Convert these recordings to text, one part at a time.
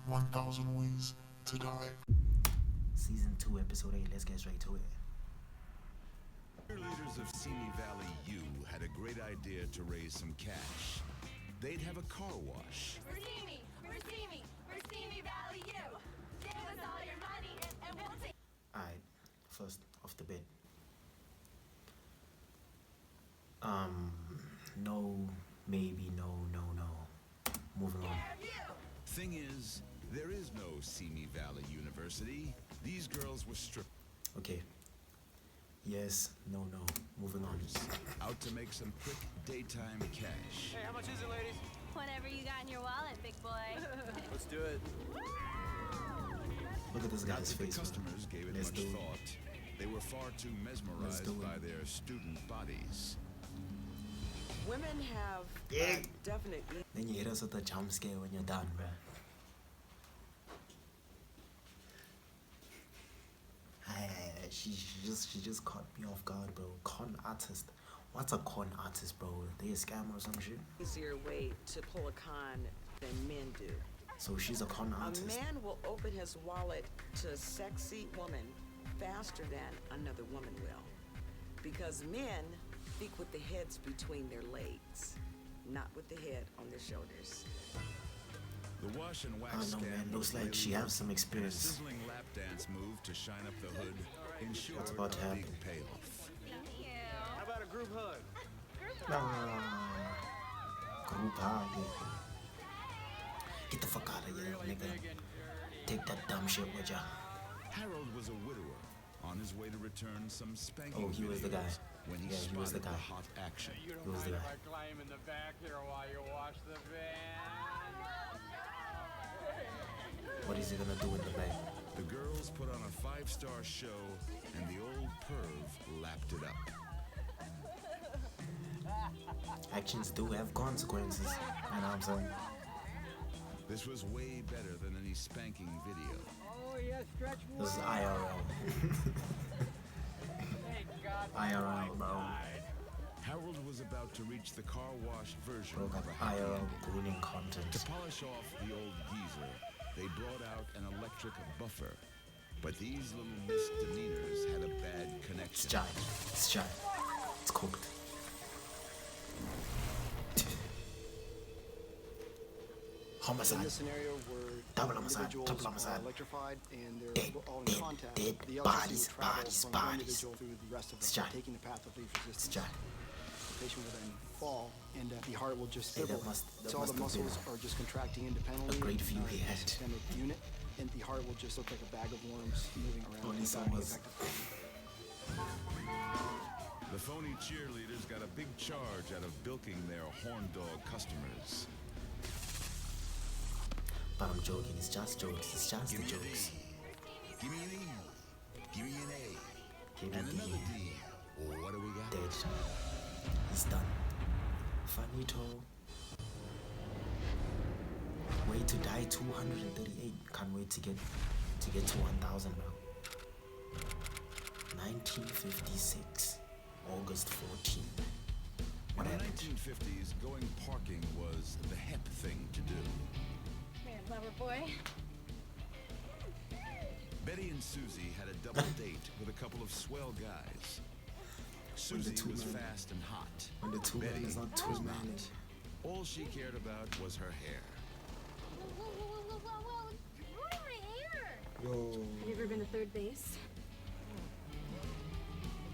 1,000 ways to die. Season 2, episode 8. Let's get straight to it. Cheerleaders of Tsii Valley U had a great idea to raise some cash. They'd have a car wash. For Tsii Valley U. Give us all your money and we'll take. Alright, first off the bit. No, maybe, no. Moving on. Thing is, there is no Tsii Valley University. These girls were strippers. Okay. Yes, no. Moving on. Out to make some quick daytime cash. Hey, how much is it, ladies? Whatever you got in your wallet, big boy. Let's do it. Look at this Not guy's that the face. customers gave it Let's much do it. thought. They were far too mesmerized do it. by their student bodies. Women have Yeah. definite. Then you hit us with a jump scare when you're done, bruh. She just caught me off guard, bro. Con artist. What's a con artist, bro? They a scammer or some shit? Easier way to pull a con than men do. So she's a con artist. A man will open his wallet to a sexy woman faster than another woman will. Because men speak with the heads between their legs, not with the head on their shoulders. The wash and wax I don't know, scam man. Looks was like she really has some a experience. sizzling lap dance move to shine up the hood ensured What's about to a big happen? payoff. How about a group hug? Group hug. Get the fuck out of here, nigga. Take that dumb shit with ya. Harold was a widower on his way to return some spanking Oh, he was the guy. videos when he Yeah, he was the spotted guy. hot action. You don't Who was mind the if guy? I climb in the back here while you wash the van? What is he gonna do in the back? The girls put on a 5-star show and the old perv lapped it up. Actions do have consequences. You know what I'm saying? This was way better than any spanking video. Oh, yeah, stretch more. This is IRL. Thank God. IRL, bro. Harold was about to reach the car wash version Bro of got a happy IRL ending. grooming To content. polish off the old geezer, they brought out an electric buffer. But these little misdemeanors had a bad It's connection. giant. It's giant. It's cooked. In Homicide. this scenario where Double homicide, individuals double homicide. are electrified and they're Dead, all in dead, contact, dead, the electricity bodies, will travel bodies, from one bodies. individual through the rest of It's them, giant. taking the path of least It's resistance. giant. The patient will then fall and the heart will just Hey, that swivel. must So all the have been muscles are just contracting independently. a great view he in a had. systemic unit, and the heart will just look like a bag of worms moving around. Only without some any was- effective- The phony cheerleaders got a big charge out of bilking their horn dog customers. But I'm joking. It's just jokes. It's just the Give me an jokes. A. Give me an E. Give me an A. Give me And the another D. What do we got? dead. He's done. Finito. Way to die 238. Can't wait to get to 1,000 now. 1956, August 14. What In the happened? 1950s, going parking was the hip thing to do. Here, lover boy. Betty and Susie had a double date with a couple of swell guys. Susie two was men- fast and hot. When the two men Betty is not two was men. not. All she cared about was her hair. Whoa. You're my hair. Yo, Have you ever been to third base?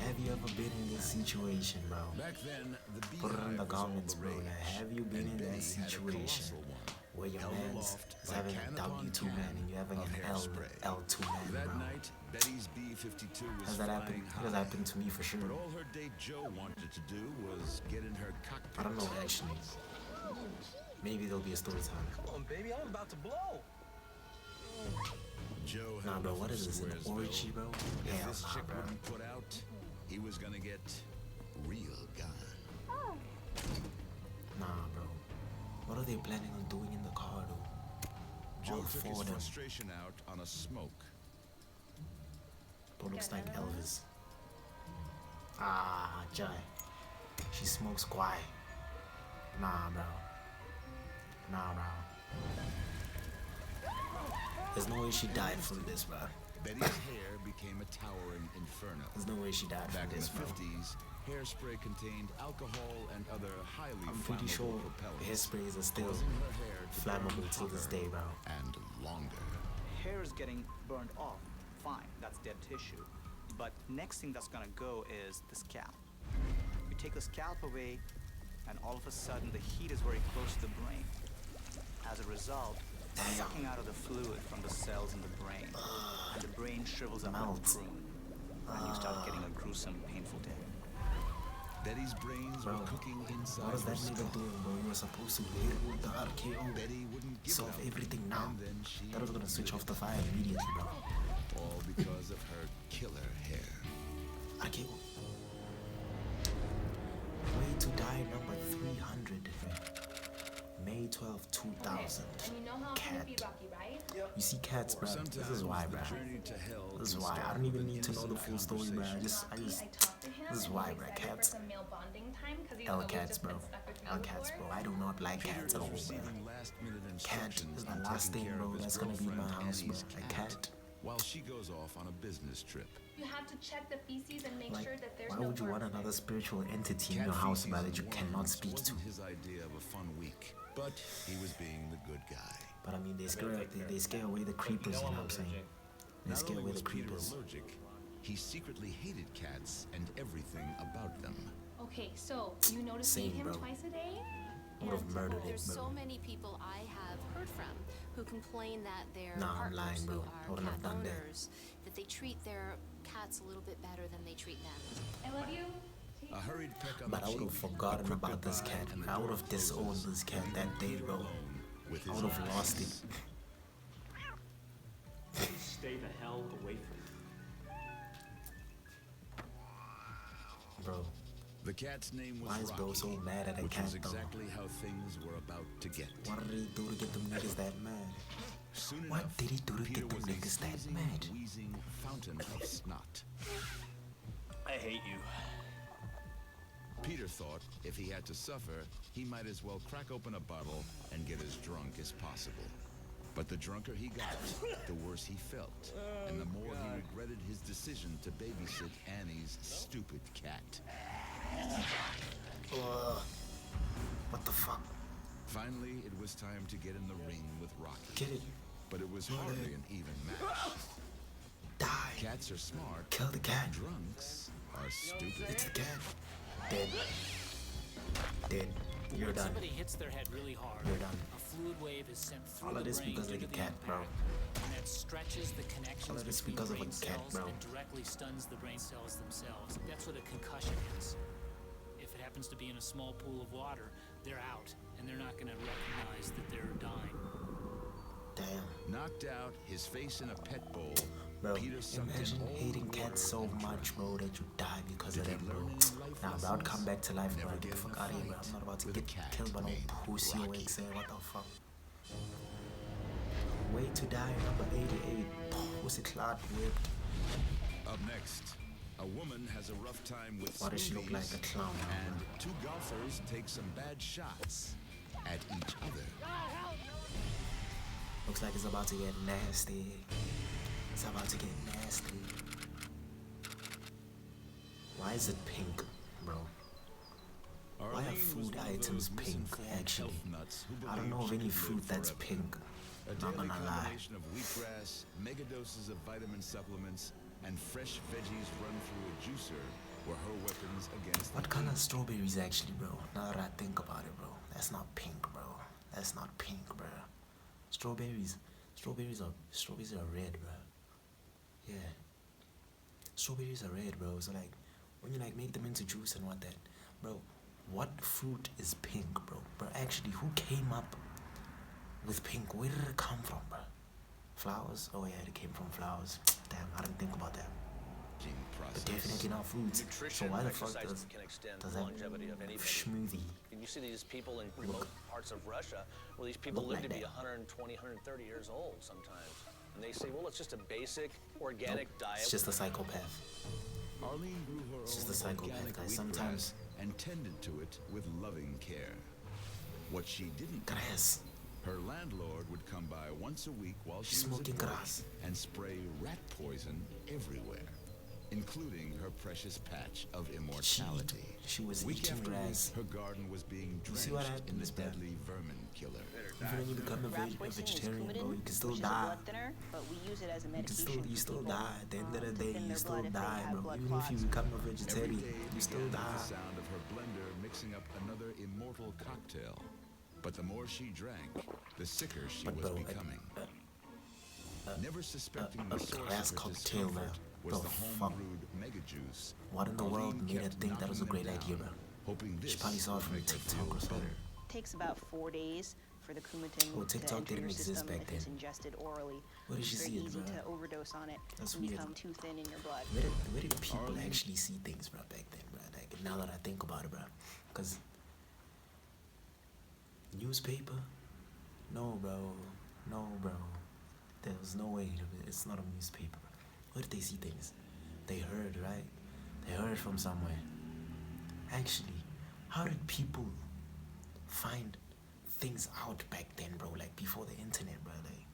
have you ever been in this situation, bro? Back then, the Put it in the beehive was all comments, the bro. rage, Have you been and in that Betty had a situation colossal one, where your held man's aloft is by having a can upon W2 man can and you're having of an hairspray. L2 man, That bro? night, Betty's B-52 was Has that happened? flying It high. has happened to me for sure. But all her date Joe wanted to do was get in her cockpit. I don't know actually. Maybe there'll be a story time. Come on, baby, I'm about to blow. Joe Nah, held bro, up what for is this? An Squaresville. orgy, bro? If Hell this nah, chick bro. wouldn't put out, he was gonna get real gone. Nah, bro. What are they planning on doing in the car, though? Joe All took four his of them. frustration out on a smoke. Bro looks like Elvis. Ah, Jai. She smokes quiet. Nah, bro. Nah, bro. There's no way she died from this, bro. Betty's hair became a towering inferno. There's no way she died Back from in this, the bro. 50s, hairspray contained alcohol and other highly I'm pretty flammable sure propellants, hairsprays are still causing her hair to flammable burn till this hotter day, bro. and longer. Hair is getting burned off. Fine, that's dead tissue. But next thing that's gonna go is the scalp. You take the scalp away, and all of a sudden the heat is very close to the brain. As a result, it's sucking out of the fluid from the cells in the brain, and the brain shrivels up like a Melts. prune, and you start getting a gruesome, painful death. Betty's brains Bro, were cooking inside what is her that nigga skull. doing, bro? You were supposed to hit it with the RKO. Betty wouldn't give Solve it up, everything now. and then she That was gonna switch lit off the it. fire immediately, bro. All because of her killer hair. RKO. Way to die number 300. May 12, 2000. And you know how I'm gonna be Cat. Rocky, right? You see cats, bro. Sometimes This is why, the bro. journey to hell This is can why. I start don't even with an need to know the innocent full story, bro. conversation. I just I talked to him. this is and why, he bro. said Cats. For some male bonding time, 'cause he's L always cats, just bro. been stuck with me L cats, before. bro. I do not like Peter cats at all, was bro. receiving last-minute Cat instructions is the on last taking thing, care bro, of his that's gonna be in my girlfriend house, bro. Annie's A cat. while she goes off on a business trip. You have to check the feces and make Like, sure that there's why no would you want worms. another spiritual entity in Cat your house, feces bro, that and you cannot worms speak to? wasn't his idea of a fun week, but he was being the good guy. But I mean, they scare away the creepers, you know what I'm saying? They Not scare only away was the Peter creepers. allergic, he secretly hated cats and everything about them. Okay, so you notice Same, him bro. twice a day? I would have And- murdered it, There's bro. so many people I have heard from who complain that their Nah, I'm partners lying, bro. who I are wouldn't have cat done that. owners, that they treat their cats a little bit better than they treat them. I love you. A hurried peck on But the I would have cheek, forgotten a quick about this goodbye, cat. and the I would door have disowned closes, this cat leaving that day, Peter bro. alone with I his would have eyes. lost it. Stay the hell away from me. Bro, The cat's name was why is bro Rocky, so mad at a which cat, was though? exactly how things were about to get. What did he do to get them niggas that mad? Soon What enough, did he do to Peter get them was a niggas that sneezing, mad? wheezing fountain of snot. I hate you. Peter thought if he had to suffer, he might as well crack open a bottle and get as drunk as possible. But the drunker he got, the worse he felt, and the more he regretted his decision to babysit Annie's stupid cat. What the fuck? Finally, it was time to get in the ring with Rocky. Get it. But it was hardly an even match. Die. Cats are smart. Kill the cat. Drunks are stupid. It's the cat. Dead. Dead. You're When done. somebody hits their head really hard, You're done. a fluid wave is sent through All of the this brain because due of to the the cat, bro. impact, and that stretches the connections All of this between because of a brain cat, cells bro. and directly stuns the brain cells themselves. That's what a concussion is. If it happens to be in a small pool of water, they're out, and they're not going to recognize that they're dying. Damn. Knocked out, his face in a pet bowl, Bro, Peter sucked in imagine all the hating water cats so and much, bro, that you die because Did of he them, bro. learn any life Nah, bro, I'd come lessons? back to life, bro. Never Get the get fuck in a out of here, bro. fight I'm not about to with a get cat killed by no named pussy or Rocky. ex. What the fuck? Way to die, number 88. Pussy clot whipped. Up next, a woman has a rough time with Why does she look smoothies, like a clown now, and bro? two golfers take some bad shots at each other. Looks like it's about to get nasty. It's about to get nasty. Why is it pink, bro? Why are Arlene was food one of items those pink, misinformed actually? health nuts who I don't know of believed any she could fruit live that's forever. pink. A Not daily gonna lie. combination of wheatgrass, mega doses of vitamin supplements, and fresh veggies run through a juicer were her weapons against What the color are strawberries actually, bro? Now that I think about it, bro. That's not pink, bro. That's not pink, bro. Strawberries are red, bro. Yeah. Strawberries are red, bro. So like, when you like make them into juice and what that, bro, what fruit is pink, bro? Bro, actually, who came up with pink? Where did it come from, bro? Flowers? Oh yeah, it came from flowers. Damn, I didn't think about that. aging But process. definitely not foods. So Nutrition, why the fuck exercise does can extend that the longevity of anybody. smoothie? And you see these people in remote parts of Russia where these people Look live like to be that. 120, 130 years old sometimes. And they say, well, it's just a basic organic diet. It's just a psychopath. Arlene grew her It's just own a psychopath, organic guys. wheatgrass Sometimes- and tended to it with loving care. What she didn't know, Grass. Her landlord would come by once a week while she was Smoking at work grass. and spray rat poison everywhere, including her precious patch of immortality. She was Week eating after grass. week, her garden was being You see what drenched in the happens, man? deadly vermin killer. Even when you become a vegetarian, bro, you can still die. But we use it as a You still die. At the end of the day, you still die, bro. Even if you become a vegetarian, you still The die. sound of her blender mixing up another immortal cocktail. But the more she drank, the sicker she But was bro, becoming. Never suspecting a the source grass of her cocktail, discomfort man. was The the fuck? home-brewed mega juice. What in the world Colleen made her kept think that was a knocking great them idea, down, bro? hoping She this probably saw it would from make her TikTok feel or something. better. Takes about 4 days for the Coumadin Oh, to TikTok enter didn't your exist system back if it's then. ingested orally. Where did It's she very see it, easy bro? to overdose on it That's and weird. become too thin in your blood. Where did people actually see things, bro, back then, bro? Like, now that I think about it, bro. Because newspaper? No, bro. No, bro. There's no way. It's not a newspaper. Where did they see things? They heard, right? They heard from somewhere. Actually, how did people find things out back then, bro? Like, before the internet, bro? Like,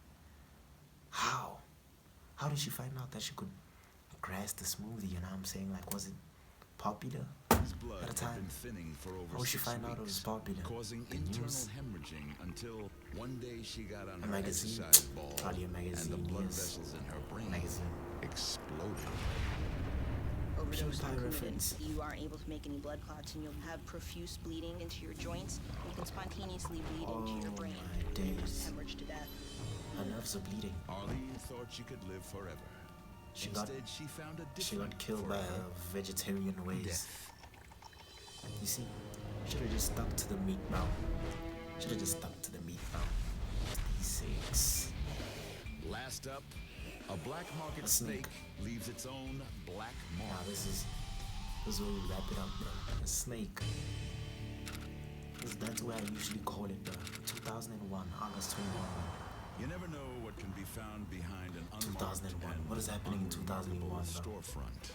how? How did she find out that she could grass the smoothie? You know what I'm saying? Like, was it popular His blood at the had time? been thinning for over How did she 6 find out it was weeks, popular? causing The internal news? hemorrhaging until one day she got on A her magazine? exercise ball Probably a and the magazine, blood yes. vessels in her brain Magazine. exploded. Overdose PewDiePie on Coumadin, reference. you aren't able to make any blood clots and you'll have profuse bleeding into your joints. You can spontaneously bleed into your Oh brain my and you just days. hemorrhage to death. Her nerves are bleeding. Arlene thought she could live forever. She got Instead, she found a She different got killed by forever. her vegetarian ways. Death. You see, should have just stuck to the meat, bro. Should have just stuck to the meat, bro. D6. Last up, a black market A snake. snake leaves its own black Now mark. this is where we wrap it up, bro. A snake. That's where I usually call it, bro. 2001, August 21. You never know what can be found behind an unmarked 2001. and What is happening in 2001, bro? storefront.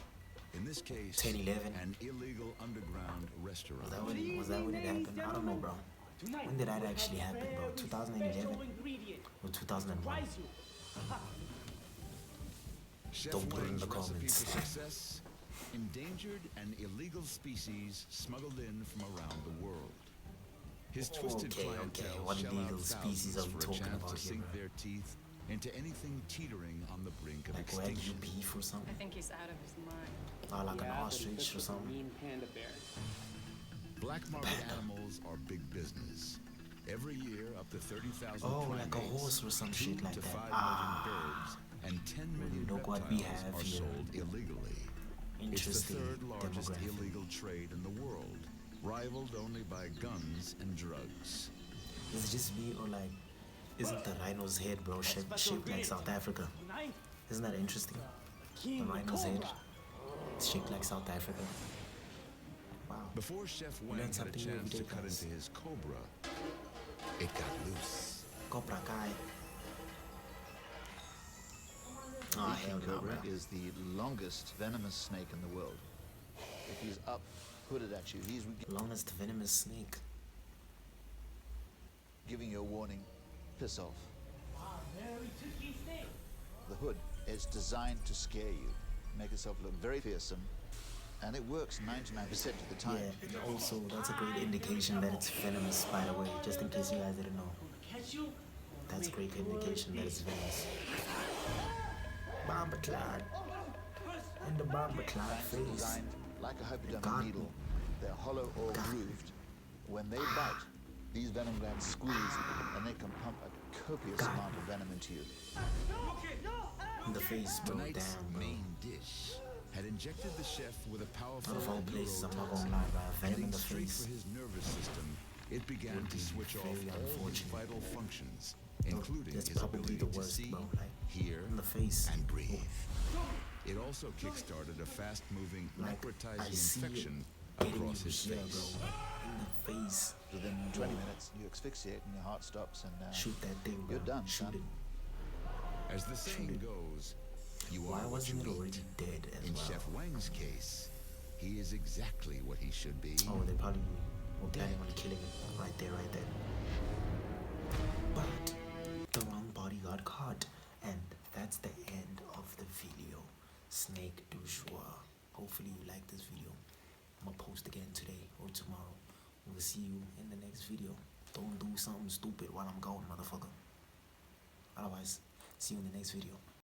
In this case, 10/11. an illegal underground restaurant. Was that when it happened? I don't know, bro. When did that actually happen, bro? 2011 or 2001? Chef Don't put it in Wang's the recipe comments. for success: endangered and illegal species smuggled in from around the world. His twisted Okay, clientele what shell illegal out species are thousands we for a talking chance about to here, sink bro? their teeth into anything teetering on the brink of Like Wagyu extinction. beef or something? think he's out of his mind. Or like an Yeah, but ostrich it's or just a something? mean panda bear. Black market Panda. animals are big business. Every year, up to 30,000 Oh, primates, like a horse or some 2 shit like to that. 5 Ah. million birds, and 10 million Look what we reptiles have are here. sold illegally. It's the Interesting third largest demographic. illegal trade in the world, rivaled only by guns and drugs. Is it just me or like, isn't the rhino's head, bro, shaped like South Africa? Isn't that interesting? The rhino's head is shaped like South Africa. Wow. Before Chef You Wang learn had a something every chance day, to cut guys. into his cobra, it got loose. Cobra Kai. The Oh, king hell no, cobra bro. is the longest venomous snake in the world. If he's up, hooded at you, he's Longest venomous snake. giving you a warning. Piss off. The hood is designed to scare you, make yourself look very fearsome, and it works 99% of the time. Yeah, and also that's a great indication that it's venomous, by the way, just in case you guys didn't know. That's a great indication that it's venomous. Bomber Clyde. In the Bomber Clyde They're face. designed like a Got hypodermic me. needle. They're hollow or Got me. grooved. When they bite, these venom glands squeeze, and they can pump a copious Got amount of venom into you. In the face, bro. Tonight's Damn, bro. main dish had injected the chef with a powerful Out of all places, I'm not neurotoxin. gonna lie, bro. Venom in Heading the straight face. for his nervous system, it began Would to be switch off very all his unfortunate. vital functions, Bro, including that's his probably ability the to worst, see, bro. Like, hear, in the face. and breathe. It also kick-started a fast-moving Like, I necrotizing see infection it getting across you his here, face. bro. In the face. Within 20 minutes, you asphyxiate and your heart stops, and Shoot that thing, bro. you're done, Shoot son. it. As the saying it. goes, you Why are what wasn't you it already eat. dead as In well? Chef Wang's case, he is exactly what he should be. Oh, they probably were planning on killing it right there, right there. But the wrong body got caught, and that's the end of the video. Snake du jour. Hopefully you like this video. I'm gonna post again today or tomorrow. We'll see you in the next video. Don't do something stupid while I'm gone, motherfucker. Otherwise, see you in the next video.